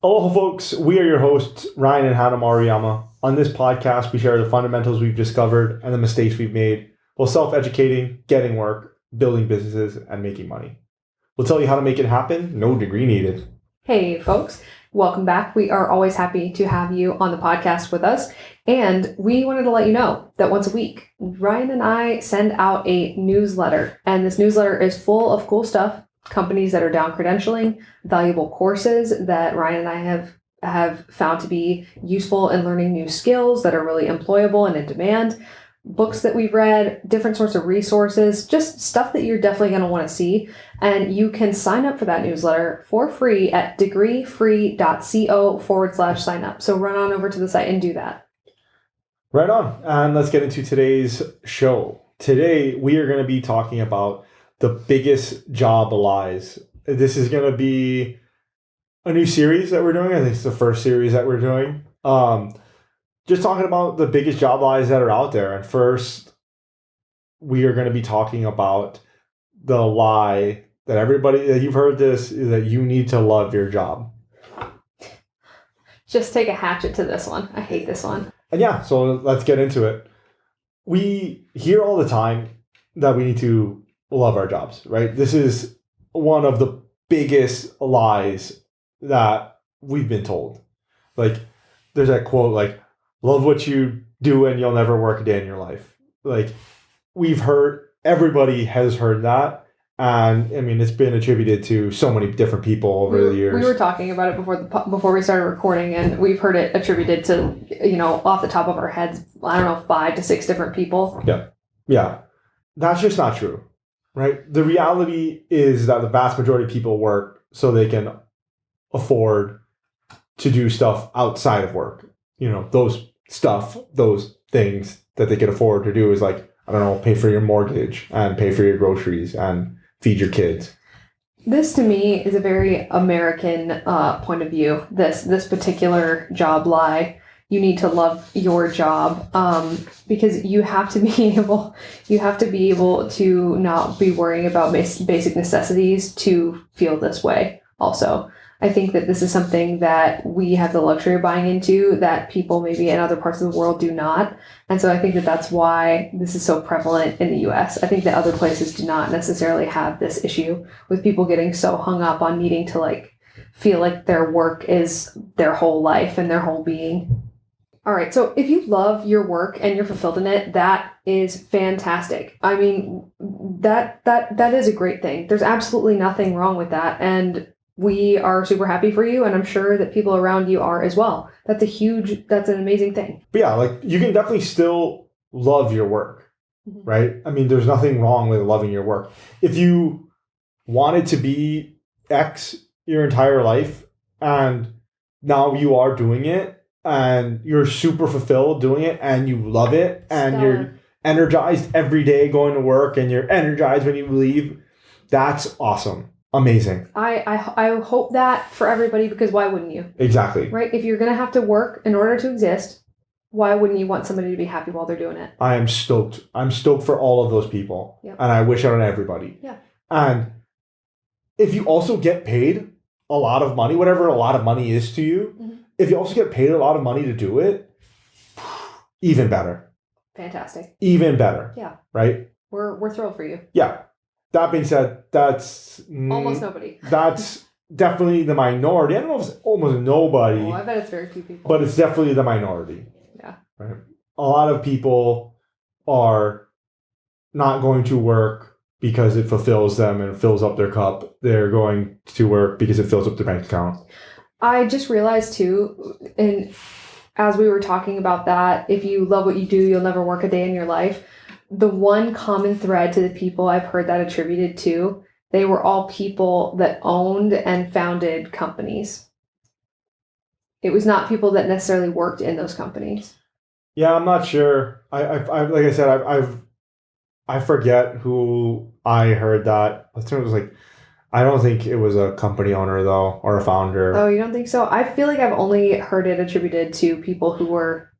Hello, folks. We are your hosts, Ryan and Hannah Maruyama. On this podcast, we share the fundamentals we've discovered and the mistakes we've made while self-educating, getting work, building businesses, and making money. We'll tell you how to make it happen, no degree needed. Hey, folks. Welcome back. We are always happy to have you on the podcast with us. And we wanted to let you know that once a week, Ryan and I send out a newsletter. And this newsletter is full of cool stuff, companies that are down credentialing, valuable courses that Ryan and I have found to be useful in learning new skills that are really employable and in demand, books that we've read, different sorts of resources, just stuff that you're definitely going to want to see. And you can sign up for that newsletter for free at degreefree.co/sign up. So run on over to the site and do that. Right on. And let's get into today's show. Today, we are going to be talking about the biggest job lies. This is going to be a new series that we're doing. I think it's the first series that we're doing. Just talking about the biggest job lies that are out there. And first, we are going to be talking about the lie that everybody, that you've heard this, is that you need to love your job. Just take a hatchet to this one. I hate this one. And yeah, so let's get into it. We hear all the time that we need to love our jobs, right? This is one of the biggest lies that we've been told. Like, there's that quote, like, love what you do and you'll never work a day in your life. Like, everybody has heard that. And I mean, it's been attributed to so many different people over the years. We were talking about it before we started recording, and we've heard it attributed to, off the top of our heads, I don't know, 5 to 6 different people. Yeah. That's just not true, right? The reality is that the vast majority of people work so they can afford to do stuff outside of work. Those things that they can afford to do is like, I don't know, pay for your mortgage and pay for your groceries and feed your kids. This to me is a very American point of view. This particular job lie. You need to love your job because you have to be able to not be worrying about basic necessities to feel this way. Also, I think that this is something that we have the luxury of buying into that people maybe in other parts of the world do not. And so I think that that's why this is so prevalent in the US. I think that other places do not necessarily have this issue with people getting so hung up on needing to feel like their work is their whole life and their whole being. All right. So if you love your work and you're fulfilled in it, that is fantastic. I mean, that is a great thing. There's absolutely nothing wrong with that. And we are super happy for you, and I'm sure that people around you are as well. That's an amazing thing. But yeah, you can definitely still love your work, right? I mean, there's nothing wrong with loving your work. If you wanted to be X your entire life, and now you are doing it, and you're super fulfilled doing it, and you love it, and you're energized every day going to work, and you're energized when you leave, that's awesome. Amazing. I hope that for everybody, because why wouldn't you? Exactly. Right? If you're going to have to work in order to exist, why wouldn't you want somebody to be happy while they're doing it? I am stoked. I'm stoked for all of those people. Yep. And I wish it on everybody. Yeah. And if you also get paid a lot of money, whatever a lot of money is to you, if you also get paid a lot of money to do it, even better. Fantastic. Even better. Yeah. Right? We're thrilled for you. Yeah. That being said, that's almost nobody. That's definitely the minority. I don't know if it's almost nobody. Oh, I bet it's very few people. But it's definitely the minority. Yeah. Right? A lot of people are not going to work because it fulfills them and fills up their cup. They're going to work because it fills up their bank account. I just realized too, and as we were talking about that, if you love what you do, you'll never work a day in your life. The one common thread to the people I've heard that attributed to, they were all people that owned and founded companies. It was not people that necessarily worked in those companies. Yeah, I'm not sure. I like I said, I forget who I heard that. I think it was I don't think it was a company owner though, or a founder. Oh, you don't think so? I feel like I've only heard it attributed to people who were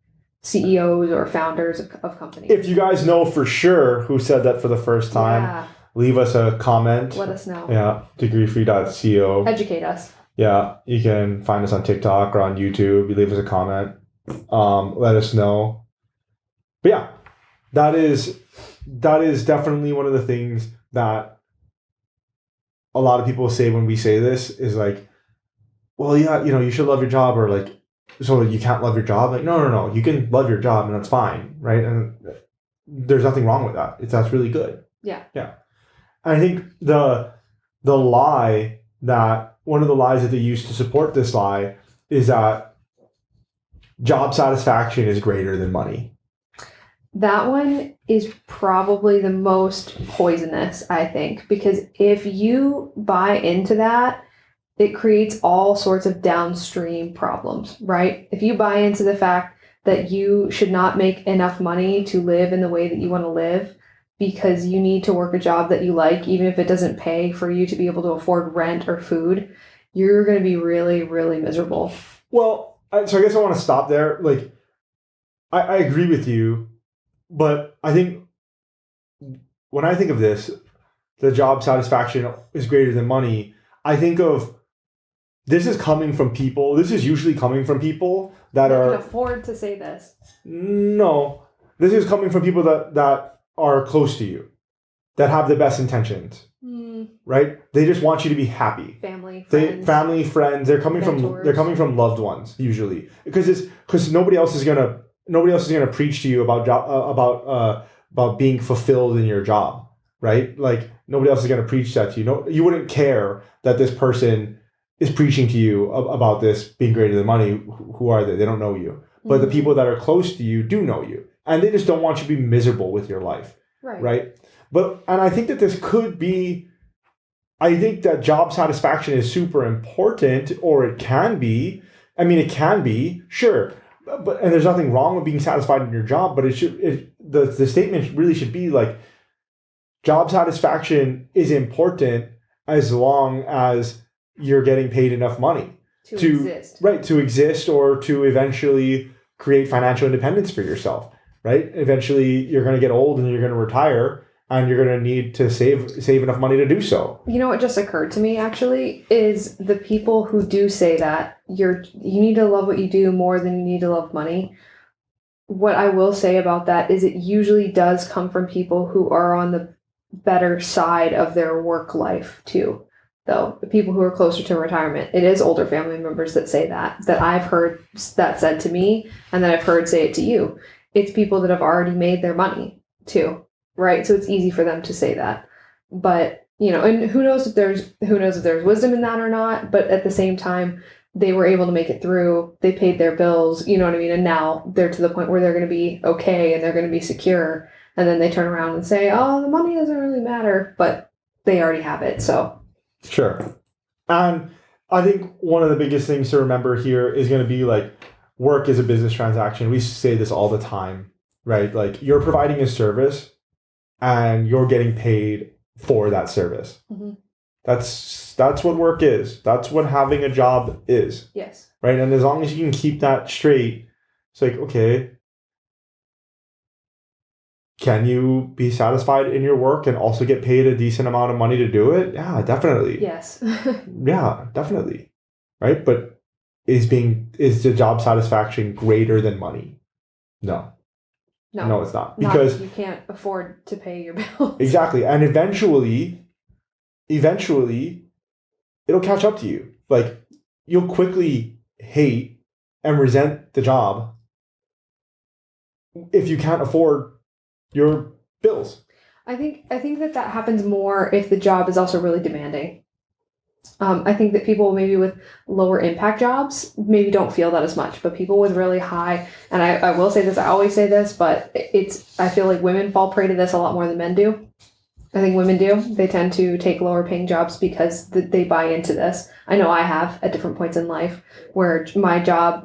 CEOs or founders of companies. If you guys know for sure who said that for the first time, leave us a comment. Let us know. Yeah, degreefree.co. Educate us. Yeah, you can find us on TikTok or on YouTube. You leave us a comment. Let us know. But yeah, that is definitely one of the things that a lot of people say when we say this is like, well, yeah, you should love your job, or like, so you can't love your job. Like, no, you can love your job and that's fine, right? And there's nothing wrong with that. That's really good. Yeah. And I think the lie that one of the lies that they use to support this lie is that job satisfaction is greater than money. That one is probably the most poisonous, I think, because if you buy into that, it creates all sorts of downstream problems, right? If you buy into the fact that you should not make enough money to live in the way that you want to live because you need to work a job that you like, even if it doesn't pay for you to be able to afford rent or food, you're going to be really, really miserable. Well, so I guess I want to stop there. Like, I agree with you, but I think when I think of this, the job satisfaction is greater than money. I think of this is usually coming from people that I are can afford to say this. No, this is coming from people that are close to you, that have the best intentions, right? They just want you to be happy. Family, friends. They're coming mentors. from loved ones usually, because nobody else is gonna preach to you about being fulfilled in your job, right? Like nobody else is gonna preach that to you. No, you wouldn't care that this person is preaching to you about this being greater than money. Who are they? They don't know you. But the people that are close to you do know you. And they just don't want you to be miserable with your life. Right? And I think that I think that job satisfaction is super important, or it can be. I mean, it can be, sure. And there's nothing wrong with being satisfied in your job, but the statement really should be like, job satisfaction is important as long as you're getting paid enough money to exist. Right, to exist, or to eventually create financial independence for yourself, right? Eventually you're going to get old and you're going to retire and you're going to need to save enough money to do so. You know what just occurred to me actually is the people who do say that you need to love what you do more than you need to love money. What I will say about that is it usually does come from people who are on the better side of their work life too. Though the people who are closer to retirement, it is older family members that say that I've heard that said to me, and that I've heard say it to you. It's people that have already made their money too, right? So it's easy for them to say that. But and who knows if there's wisdom in that or not. But at the same time, they were able to make it through. They paid their bills, you know what I mean? And now they're to the point where they're going to be okay and they're going to be secure. And then they turn around and say, "Oh, the money doesn't really matter," but they already have it, so. Sure. And I think one of the biggest things to remember here is going to be like, work is a business transaction. We say this all the time, right? Like, you're providing a service and you're getting paid for that service. Mm-hmm. That's what work is. That's what having a job is. Yes. Right? And as long as you can keep that straight, it's like, okay, can you be satisfied in your work and also get paid a decent amount of money to do it? Yeah, definitely. Yes. Yeah, definitely. Right? But is the job satisfaction greater than money? No. No, it's not. Because you can't afford to pay your bills. Exactly. And eventually it'll catch up to you. Like, you'll quickly hate and resent the job if you can't afford your bills. I think that happens more if the job is also really demanding. I think that people maybe with lower impact jobs maybe don't feel that as much, but people with really high, and I will say this, I always say this, but I feel like women fall prey to this a lot more than men do. I think women do. They tend to take lower paying jobs because they buy into this. I know I have at different points in life where my job,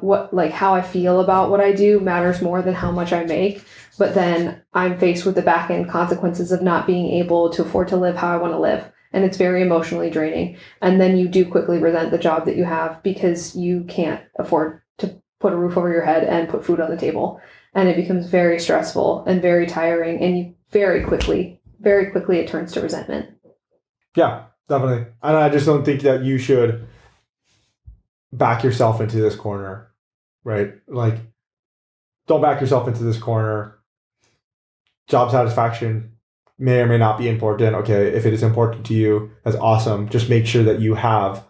how I feel about what I do matters more than how much I make. But then I'm faced with the back end consequences of not being able to afford to live how I want to live. And it's very emotionally draining. And then you do quickly resent the job that you have because you can't afford to put a roof over your head and put food on the table. And it becomes very stressful and very tiring. And you very quickly it turns to resentment. Yeah, definitely. And I just don't think that you should back yourself into this corner, right? Like, don't back yourself into this corner. Job satisfaction may or may not be important. Okay, if it is important to you, that's awesome. Just make sure that you have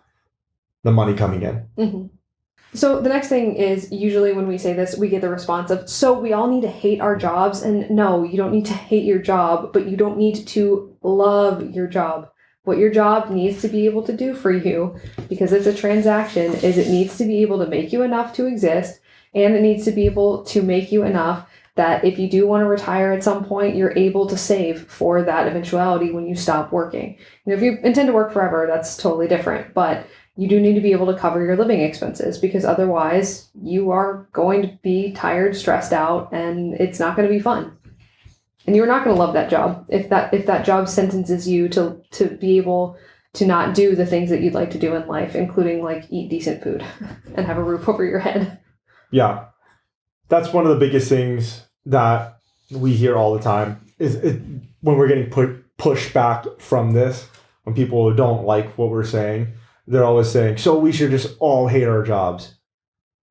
the money coming in. Mm-hmm. So the next thing is, usually when we say this, we get the response of, so we all need to hate our jobs. And no, you don't need to hate your job, but you don't need to love your job. What your job needs to be able to do for you, because it's a transaction, is it needs to be able to make you enough to exist, and it needs to be able to make you enough that if you do want to retire at some point, you're able to save for that eventuality when you stop working. If you intend to work forever, that's totally different, but you do need to be able to cover your living expenses, because otherwise you are going to be tired, stressed out, and it's not going to be fun. And you're not going to love that job if that job sentences you to be able to not do the things that you'd like to do in life, including like eat decent food and have a roof over your head. Yeah. That's one of the biggest things that we hear all the time is when we're getting pushed back from this, when people don't like what we're saying, they're always saying, so we should just all hate our jobs.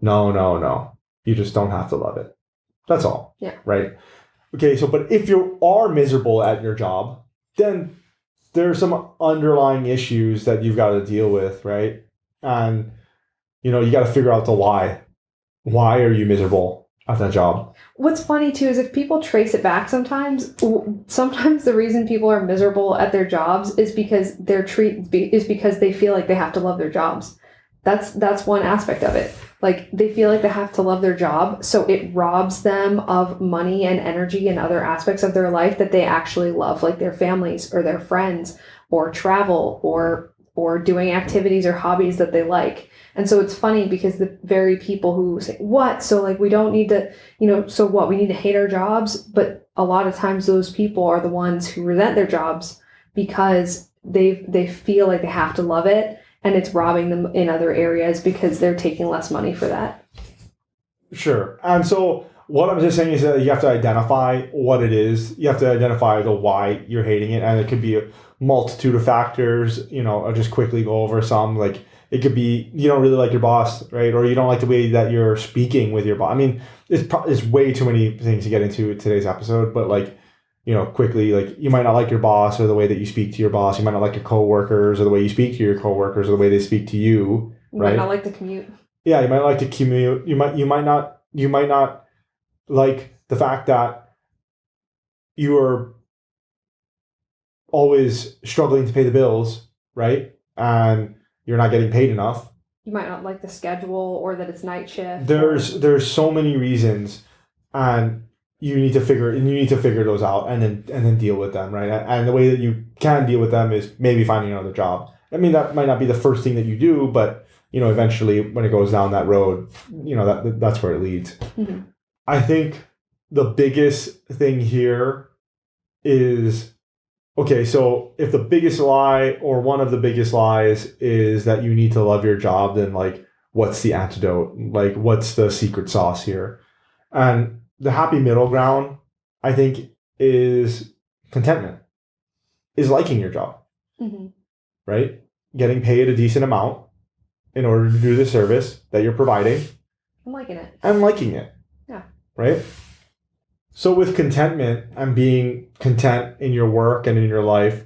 No. You just don't have to love it. That's all. Yeah. Right? Okay, but if you are miserable at your job, then there's some underlying issues that you've got to deal with, right? And, you got to figure out the why. Why are you miserable at that job? What's funny too is if people trace it back sometimes the reason people are miserable at their jobs is because because they feel like they have to love their jobs. That's one aspect of it. Like, they feel like they have to love their job, so it robs them of money and energy and other aspects of their life that they actually love, like their families or their friends or travel or doing activities or hobbies that they like. And so it's funny because the very people who say, what? So like, we don't need to, so what? We need to hate our jobs. But a lot of times those people are the ones who resent their jobs because they feel like they have to love it. And it's robbing them in other areas because they're taking less money for that. Sure. And so what I'm just saying is that you have to identify what it is. You have to identify the why you're hating it. And it could be a multitude of factors. I'll just quickly go over some. Like, it could be you don't really like your boss, right? Or you don't like the way that you're speaking with your boss. I mean, it's way too many things to get into today's episode. But like, quickly, like, you might not like your boss or the way that you speak to your boss. You might not like your coworkers or the way you speak to your coworkers or the way they speak to you. You right? might not like the commute. Yeah, you might like to commute. You might not like the fact that you are always struggling to pay the bills, right? And you're not getting paid enough. You might not like the schedule or that it's night shift. There's so many reasons, and you need to figure those out and then deal with them, right? And the way that you can deal with them is maybe finding another job. I mean, that might not be the first thing that you do, but eventually when it goes down that road, that's where it leads. Mm-hmm. I think the biggest thing here is, okay, so if the biggest lie or one of the biggest lies is that you need to love your job, then like, what's the antidote? Like, what's the secret sauce here? And the happy middle ground, I think, is contentment, is liking your job, mm-hmm. right? Getting paid a decent amount in order to do the service that you're providing. I'm liking it. And liking it. Yeah. Right? So with contentment and being content in your work and in your life,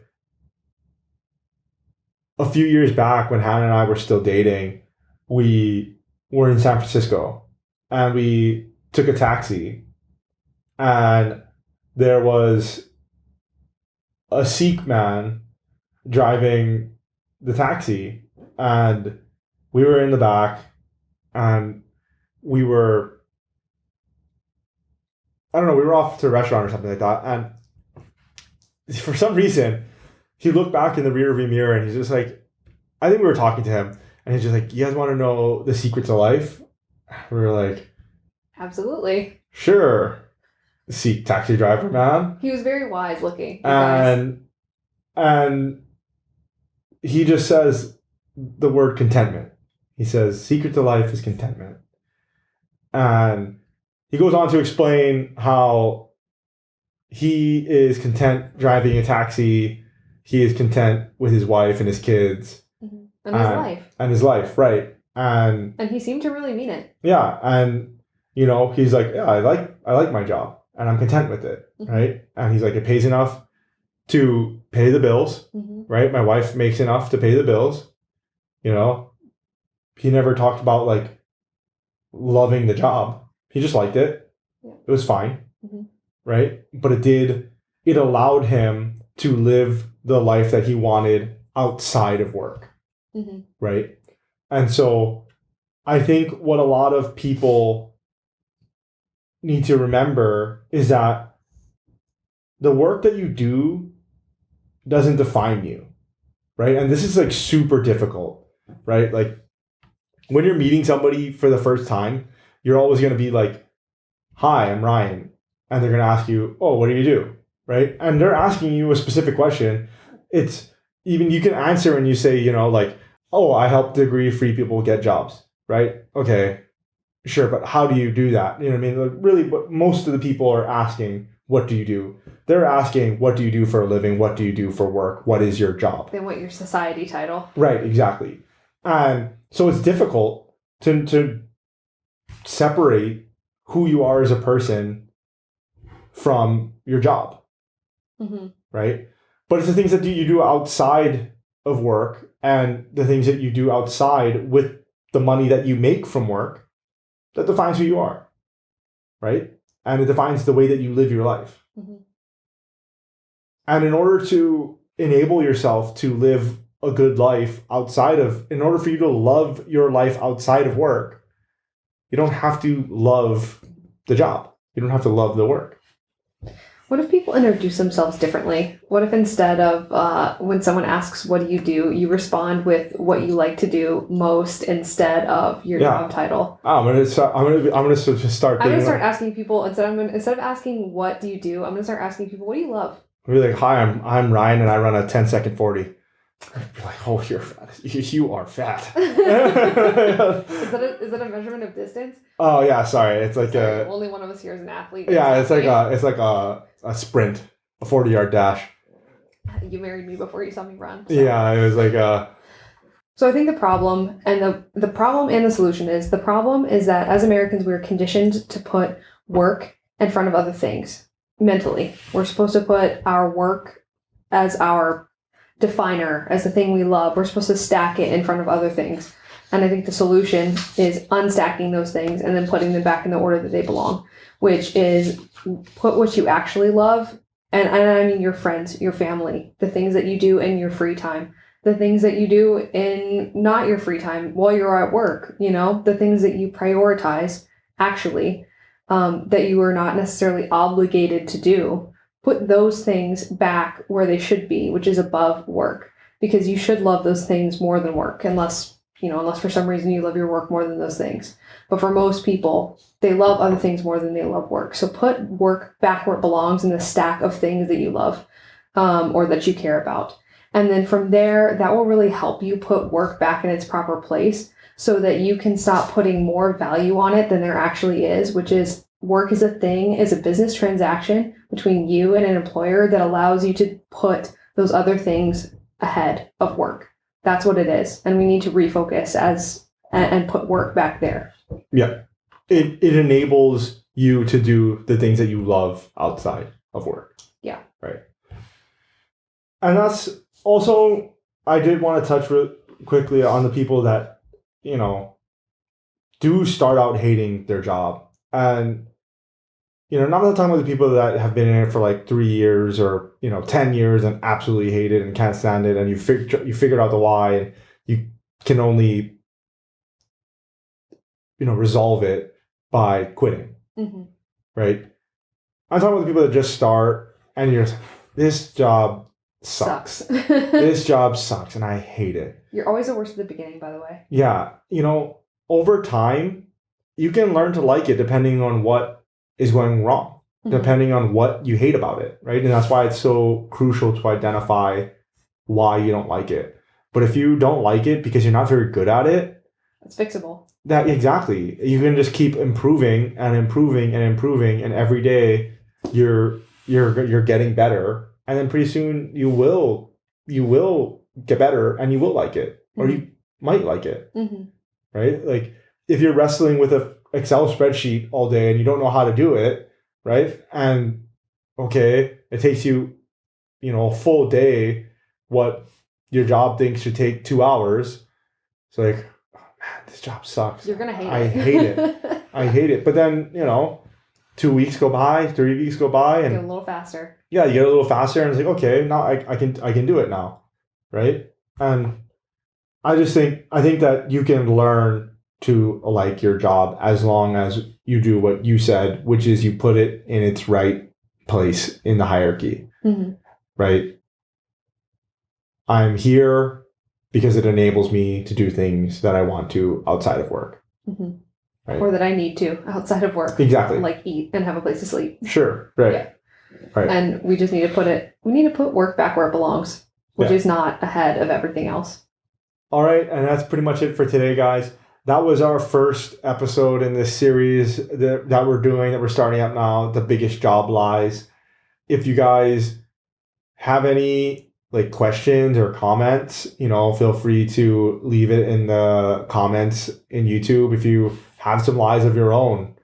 a few years back when Hannah and I were still dating, we were in San Francisco and we took a taxi, and there was a Sikh man driving the taxi, and we were in the back, and we were off to a restaurant or something like that, and for some reason he looked back in the rearview mirror and he's just like, I think we were talking to him, and he's just like, you guys want to know the secrets of life? We were like, absolutely. Sure. Sikh taxi driver man. He was very wise looking. And he just says the word contentment. He says, secret to life is contentment. And he goes on to explain how he is content driving a taxi. He is content with his wife and his kids. Mm-hmm. And his life. And his life, right. And he seemed to really mean it. yeah, and he's like, yeah, I like my job and I'm content with it, right? And he's like, it pays enough to pay the bills, right? My wife makes enough to pay the bills. He never talked about like loving the job. He just liked it. Yeah. It was fine, right? But it allowed him to live the life that he wanted outside of work, right? And so I think what a lot of people need to remember is that the work that you do doesn't define you, right? And this is like super difficult, right? Like when you're meeting somebody for the first time, you're always going to be like, hi, I'm Ryan. And they're going to ask you, oh, what do you do? Right? And they're asking you a specific question. It's even, you can answer and you say, like, oh, I help degree-free people get jobs, right? Okay, sure, but how do you do that? You know what I mean? Like, really, what most of the people are asking, what do you do? They're asking, what do you do for a living? What do you do for work? What is your job? They want your society title. Right, exactly. And so it's difficult to separate who you are as a person from your job, right? But it's the things that you do outside of work and the things that you do outside with the money that you make from work that defines who you are, right? And it defines the way that you live your life. And in order to enable yourself to live a good life in order for you to love your life outside of work, you don't have to love the job. You don't have to love the work. What if people introduce themselves differently? What if instead of when someone asks, what do, you respond with what you like to do most instead of your job title? I'm gonna start asking people instead of asking what do you do, I'm gonna start asking people, what do you love? I'll be like, hi, I'm Ryan and I run a 10-second 40. I'd be like, oh, you're fat. You are fat. Is that a measurement of distance? Oh yeah, sorry. It's like only one of us here is an athlete. Yeah, it's like a sprint, a 40-yard dash. You married me before you saw me run. So. Yeah, it was like So I think the problem and the problem and the solution is that as Americans we're conditioned to put work in front of other things mentally. We're supposed to put our work as our definer, as the thing we love. We're supposed to stack it in front of other things. And I think the solution is unstacking those things and then putting them back in the order that they belong, which is put what you actually love. And I mean your friends, your family, the things that you do in your free time, the things that you do in not your free time while you're at work, the things that you prioritize actually, that you are not necessarily obligated to do. Put those things back where they should be, which is above work, because you should love those things more than work, unless for some reason you love your work more than those things. But for most people, they love other things more than they love work. So put work back where it belongs in the stack of things that you love, or that you care about. And then from there, that will really help you put work back in its proper place so that you can stop putting more value on it than there actually is, which is work is a business transaction between you and an employer that allows you to put those other things ahead of work. That's what it is. And we need to refocus and put work back there. Yeah. It enables you to do the things that you love outside of work. Yeah. Right. And that's also, I did want to touch real quickly on the people that, do start out hating their job. And not talking about the people that have been in it for like 3 years or 10 years and absolutely hate it and can't stand it, and you figured out the why, and you can only resolve it by quitting, right? I'm talking about the people that just start and you're, this job sucks. This job sucks, and I hate it. You're always the worst at the beginning, by the way. Yeah, over time, you can learn to like it depending on what is going wrong, depending on what you hate about it, right? And that's why it's so crucial to identify why you don't like it. But if you don't like it because you're not very good at it, it's fixable. Exactly. You can just keep improving and improving and improving, and every day you're getting better, and then pretty soon you will get better and you will like it, or you might like it. right? Like if you're wrestling with a Excel spreadsheet all day and you don't know how to do it, right? And okay, it takes you, a full day, what your job thinks should take 2 hours. It's like, oh, man, this job sucks. You're gonna hate it. I hate it. I hate it. But then, 2 weeks go by, 3 weeks go by, and get a little faster. Yeah, you get a little faster, and it's like, okay, now I can do it now, right? And I think that you can learn to like your job as long as you do what you said, which is you put it in its right place in the hierarchy, right? I'm here because it enables me to do things that I want to outside of work. Right? Or that I need to outside of work. Exactly. Like eat and have a place to sleep. Sure. Right. Yeah. Right. And we just need to put work back where it belongs, which is not ahead of everything else. All right. And that's pretty much it for today, guys. That was our first episode in this series that we're starting up now, The Biggest Job Lies. If you guys have any questions or comments, feel free to leave it in the comments in YouTube. If you have some lies of your own,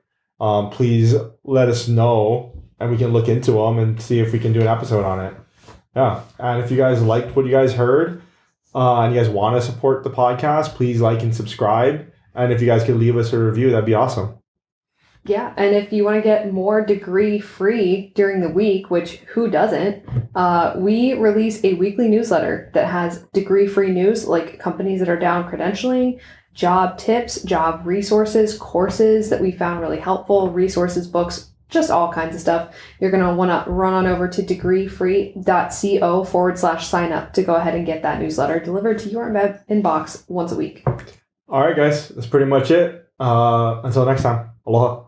please let us know and we can look into them and see if we can do an episode on it. Yeah. And if you guys liked what you guys heard and you guys want to support the podcast, please like and subscribe. And if you guys could leave us a review, that'd be awesome. Yeah, and if you want to get more degree-free during the week, which who doesn't, we release a weekly newsletter that has degree-free news, like companies that are down credentialing, job tips, job resources, courses that we found really helpful, resources, books, just all kinds of stuff. You're going to want to run on over to degreefree.co/sign up to go ahead and get that newsletter delivered to your inbox once a week. All right, guys, that's pretty much it. Until next time, aloha.